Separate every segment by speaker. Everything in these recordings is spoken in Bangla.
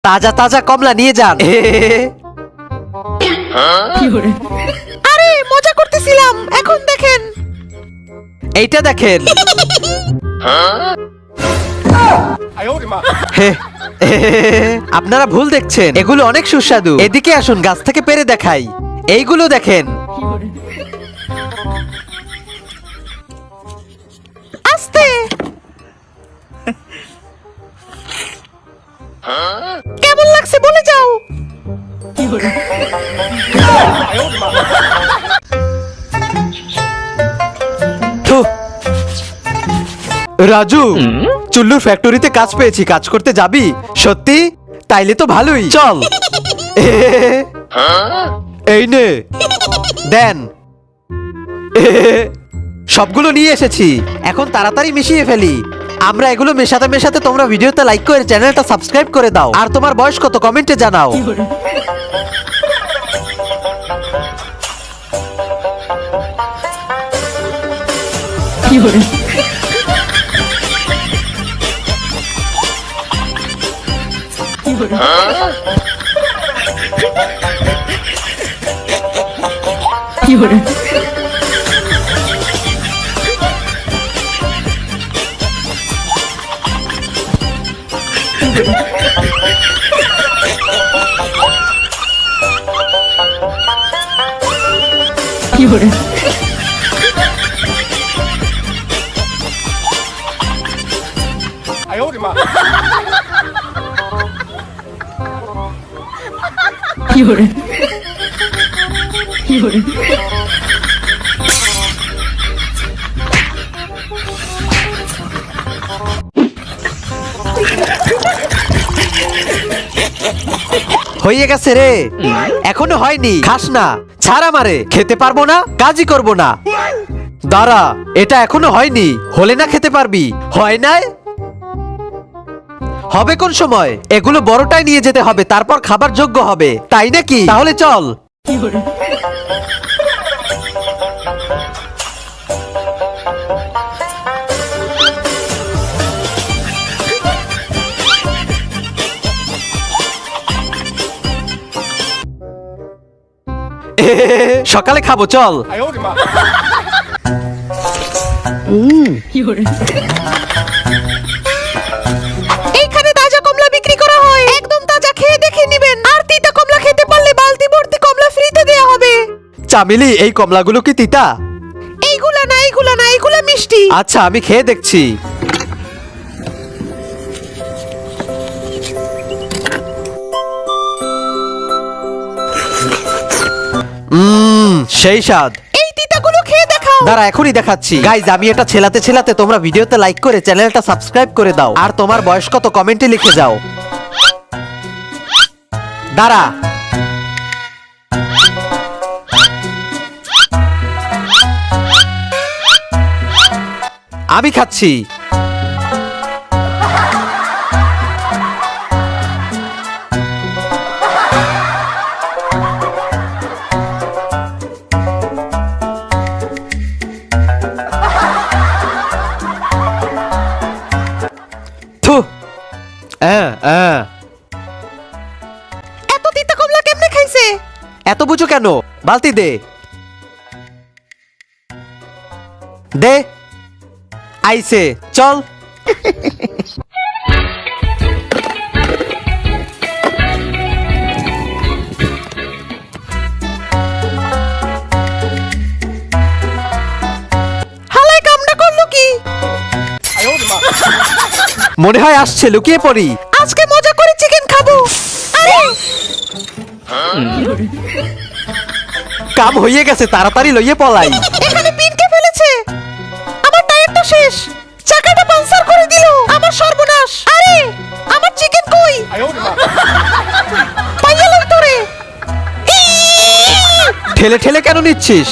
Speaker 1: তাজা তাজা কমলা নিয়ে যান।
Speaker 2: আরে মজা করতেছিলাম, এখন দেখেন।
Speaker 1: এইটা দেখেন। আপনারা ভুল দেখছেন, এগুলো অনেক সুস্বাদু। এদিকে আসুন, গাছ থেকে পেরে দেখাই। এইগুলো দেখেন।
Speaker 2: আস্তে। কেমন লাগছে বলে যাও।
Speaker 1: থু। রাজু, চুল্লুর ফ্যাক্টরিতে কাজ পেয়েছি, কাজ করতে যাবি? সত্যি? তাইলে তো ভালোই, চল। এই নে, দেন। সবগুলো নিয়ে এসেছি, এখন তাড়াতাড়ি মিশিয়ে ফেলি। আমরা এগুলো মেশাতে মেশাতে তোমরা ভিডিওতে লাইক করে চ্যানেলটা সাবস্ক্রাইব করে দাও। আর তোমার বয়স কত কমেন্টে জানাও। হয়ে গেছে রে। এখনো হয়নি, খাস না, ছাড় আমারে। খেতে পারবো না, কাজই করব না। দাঁড়া, এটা এখনো হয়নি, হলে না খেতে পারবি। হয় নাই? হবে কোন সময়? এগুলো বড়টাই নিয়ে যেতে হবে, তারপর খাবার যোগ্য হবে, তাই নাকি? তাহলে চল। সকালে খাবো, চল।
Speaker 2: এইখানে তাজা কমলা বিক্রি করা হয়, একদম তাজা, খেয়ে দেখে নিবেন। আর তিতা কমলা খেতে পারলে বালতি ভর্তি কমলা ফ্রিতে দেয়া হবে।
Speaker 1: চামেলি, এই কমলাগুলো কি তিতা?
Speaker 2: এইগুলা না, এইগুলা না, এইগুলা মিষ্টি।
Speaker 1: আচ্ছা, আমি খেয়ে দেখছি। সেই স্বাদ।
Speaker 2: এই তিতাগুলো খেয়ে দেখাও।
Speaker 1: দাঁড়া, এখনই দেখাচ্ছি। গাইজ, আমি এটা ছেলাতে ছেলাতে তোমরা ভিডিওতে লাইক করে চ্যানেলটা সাবস্ক্রাইব করে দাও। আর তোমার বয়স কত কমেন্টে লিখে যাও। দাঁড়া। আমি খাচ্ছি। থু।
Speaker 2: এত তিতা কমলা কেমনে খাইছে?
Speaker 1: এত বুঝো কেন? বালতি দে। দে। আইসে, চল।
Speaker 2: হালাই কামটা করলো কি?
Speaker 1: মনে হয় আসছে, লুকিয়ে পড়ি।
Speaker 2: আজকে মজা করে চিকেন খাবো। আরে
Speaker 1: কাম হয়ে গেছে, তাড়াতাড়ি লইয়ে পলাই।
Speaker 2: এখানে পিনকে ফেলেছে। আমার টায়ারটা শেষ, চাকাটা পাঞ্চার করে দিল। আমার সর্বনাশ। আরে আমার চিকেন কই? পাইয়া লই তোরে।
Speaker 1: ঠেলে ঠেলে কেন নিচ্ছিস?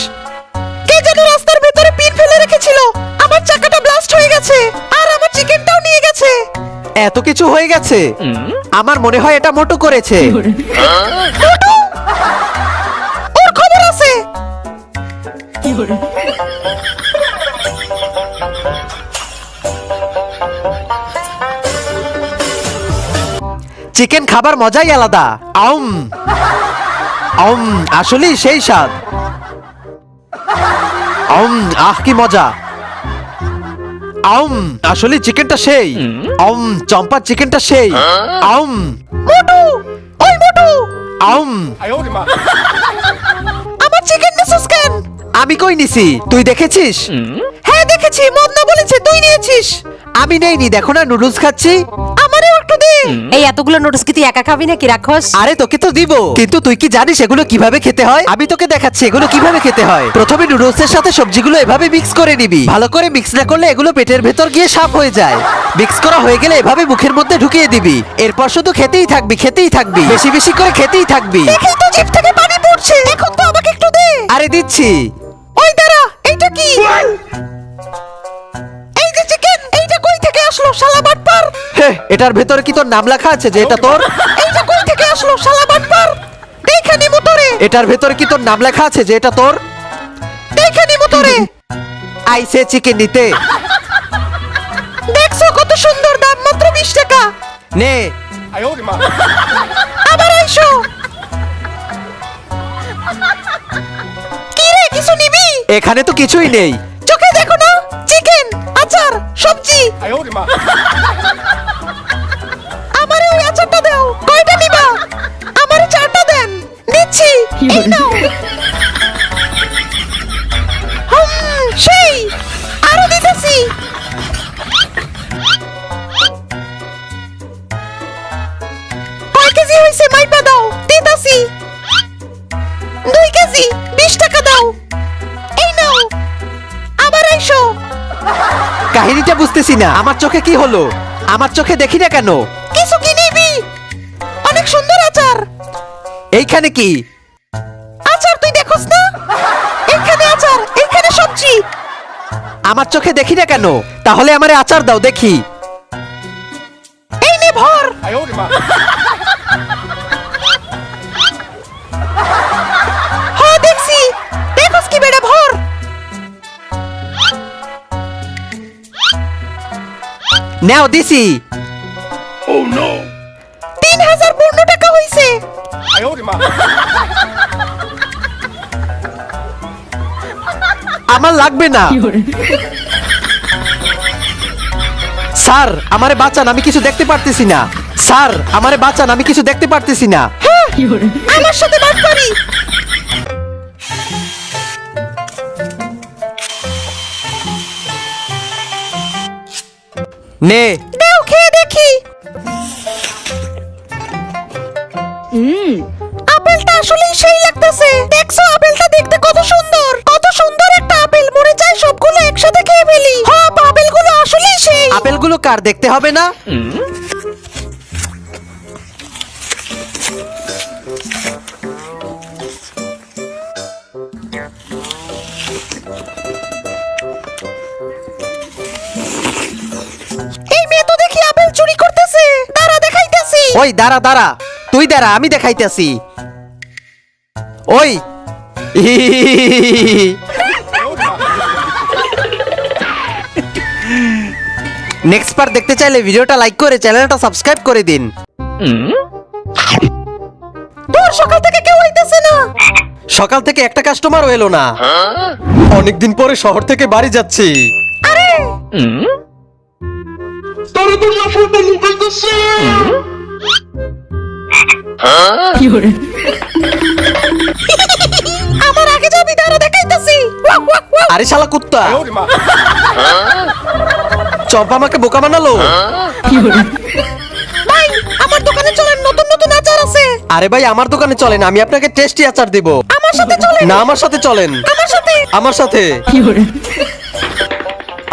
Speaker 2: কে যেন রাস্তার ভেতরে পিন ফেলে রেখেছিল। আমার চাকাটা ব্লাস্ট হয়ে গেছে, আর আমার চিকেনটাও নিয়ে গেছে।
Speaker 1: এত কিছু হয়ে গেছে। আমার মনে হয় এটা মোটু করেছে।
Speaker 2: মোটু? ওর খবর আছে।
Speaker 1: চিকেন খাবার মজাই আলাদা। আউম আউম, আসলেই সেই স্বাদ। আউম, আহ কি মজা। আউম, আসলে চিকেনটা সেই। আউম, চম্পার চিকেনটা সেই। আউম
Speaker 2: মোটু, ওই মোটু,
Speaker 1: আউম।
Speaker 2: আমার চিকেন নিছিস কেন?
Speaker 1: আমি কই নিছি, তুই দেখেছিস?
Speaker 2: হ্যাঁ দেখেছি, মদনা বলেছে তুই নিয়েছিস।
Speaker 1: আমি নেইনি, দেখো না নুডলস খাচ্ছি।
Speaker 2: আমারও একটু দে।
Speaker 3: এই এতগুলো নোটস কি তুই একা খাবি নাকি রাখস?
Speaker 1: আরে তোকে তো দিব, কিন্তু তুই কি জানিস এগুলো কিভাবে খেতে হয়? আমি তোকে দেখাচ্ছি এগুলো কিভাবে খেতে হয়। প্রথমে নুডলসের সাথে সবজিগুলো এভাবে মিক্স করে নিবি। ভালো করে মিক্স না করলে এগুলো পেটের ভেতর গিয়ে সাফ হয়ে যায়। মিক্স করা হয়ে গেলে এভাবে মুখের মধ্যে ঢুকিয়ে দিবি। এরপর শুধু খেতেই থাকবি, খেতেই থাকবি, বেশি বেশি করে খেতেই থাকবি।
Speaker 2: দেখেই তো জিভ থেকে পানি পড়ছে, এখন তো আমাকে একটু দে।
Speaker 1: আরে দিচ্ছি।
Speaker 2: ওই দাঁড়া, এইটা কি? এই যে চিকেন, এইটা কই থেকে আসলো শালা বাটপার?
Speaker 1: হে, এটার ভেতরে কি তোর নাম লেখা আছে যে এটা তোর?
Speaker 2: এইটা কই থেকে আসলো শালা বাটপার? দেখে নিমু তোরে,
Speaker 1: এটার ভেতরে কি তোর নাম লেখা আছে যে এটা তোর?
Speaker 2: দেখে নিমু তোরে।
Speaker 1: আইসে চিকেন নিতে।
Speaker 2: দেখছো কত সুন্দর, দাম মাত্র 20 টাকা।
Speaker 1: নে।
Speaker 2: আবার আইসো। কি রে, কিছু নিবি?
Speaker 1: এখানে তো কিছুই নেই।
Speaker 2: চোখে দেখো না, চিকেন, আচার, সবজি। আমারে ওই আচারটা দাও। কয়টা নিবা? আমারে 4টা দেন। নিচ্ছি, এই নাও। সেই আরো দিতেছি। কয় কেজি হইছে মাইপা দাও, দিতাছি। 2 কেজি, 20 টাকা দাও। এই নাও, আবার আইসো।
Speaker 1: কাহিনীটা বুঝতেছি না, আমার চোখে কি হলো? আমার চোখে দেখি না কেন?
Speaker 2: কিছু কি নিবি? অনেক সুন্দর আচার।
Speaker 1: এইখানে কি?
Speaker 2: আচার তুই দেখোস না? এখানে আচার, এখানে সবজি।
Speaker 1: আমার চোখে দেখি না কেন? তাহলে আমারে আচার দাও দেখি।
Speaker 2: এই নে ভর। হ্যাঁ দেখছি, দেখোস কি বেটা, ভর।
Speaker 1: নাও দিছি।
Speaker 2: 3015 টাকা হইছে।
Speaker 1: আমার লাগবে না। স্যার, আমারে বাঁচান, আমি কিছু দেখতে পারতেছি না। স্যার, আমারে বাঁচান, আমি কিছু দেখতে পারতেছি না।
Speaker 2: আমার সাথে বাটপারি।
Speaker 1: নে।
Speaker 2: দাও খেয়ে দেখি। আপেলটা আসলেই সেই লাগতেছে। দেখছো আপেলটা দেখতে কত সুন্দর, কত সুন্দর একটা আপেল। মনে চাই সবগুলো একসাথে খেয়ে ফেলি। হ্যাঁ, আপেলগুলো আসলেই সেই।
Speaker 1: আপেলগুলো কার দেখতে হবে না?
Speaker 2: এই মেয়ে তো দেখি আপেল চুরি করতেছে। দাঁড়া, দেখাইতেছি।
Speaker 1: ওই দাঁড়া দাঁড়া, তুই দাঁড়া, আমি দেখাইতেছি। ওই নেক্সট পার্ট দেখতে চাইলে ভিডিওটা লাইক করে চ্যানেলটা সাবস্ক্রাইব করে দিন।
Speaker 2: দূর, সকাল থেকে কেউ আইতেছে না।
Speaker 1: সকাল থেকে একটা কাস্টমারও এলো না। অনেকদিন পরে শহর থেকে বাড়ি যাচ্ছি।
Speaker 2: আরে আমার আগে যাবি, দাঁড়া দেখাইতেছি। Walk, walk, walk.
Speaker 1: আরে শালা কুত্তা, চম্পা আমাকে বোকা বানালো।
Speaker 2: ভাই, আমার দোকানে চলেন, নতুন নতুন আচার আছে।
Speaker 1: আরে ভাই, আমার দোকানে চলেন, আমি আপনাকে টেস্টি আচার দিব।
Speaker 2: আমার সাথে চলেন।
Speaker 1: না, আমার সাথে চলেন।
Speaker 2: আমার সাথে।
Speaker 1: আমার সাথে।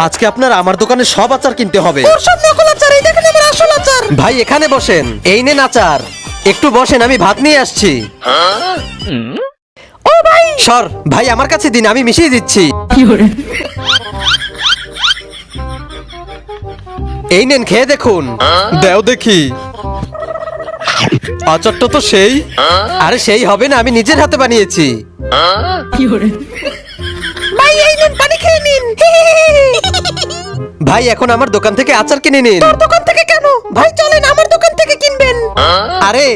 Speaker 1: আজকে আপনার আমার দোকানে সব আচার কিনতে হবে।
Speaker 2: ওর সব নকল আচার, এই দেখেন আমার আসল আচার।
Speaker 1: ভাই এখানে বসেন, এই নেন আচার। একটু বসেন, আমি ভাত নিয়ে আসছি।
Speaker 2: ও ভাই,
Speaker 1: সর ভাই, আমার কাছে দিন, আমি মিশিয়ে দিচ্ছি। এই নেন, খেয়ে দেখুন। দেও দেখি। আচারটা তো সেই। আরে সেই হবে না, আমি নিজের হাতে বানিয়েছি।
Speaker 2: ভাই এই নেন, পানি খেয়ে নিন।
Speaker 1: ভাই এখন আমার দোকান থেকে আচার কিনে নিন।
Speaker 2: তোর দোকান থেকে কেন? ভাই চলেন, আমার দোকান থেকে কিনবেন।
Speaker 1: আরে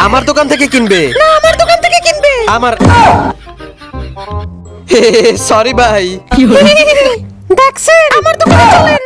Speaker 1: আমার দোকান থেকে কিনবে
Speaker 2: না আমার দোকান থেকে কিনবে।
Speaker 1: আমার সরি ভাই
Speaker 2: দেখছেন আমার দোকানে চলেন।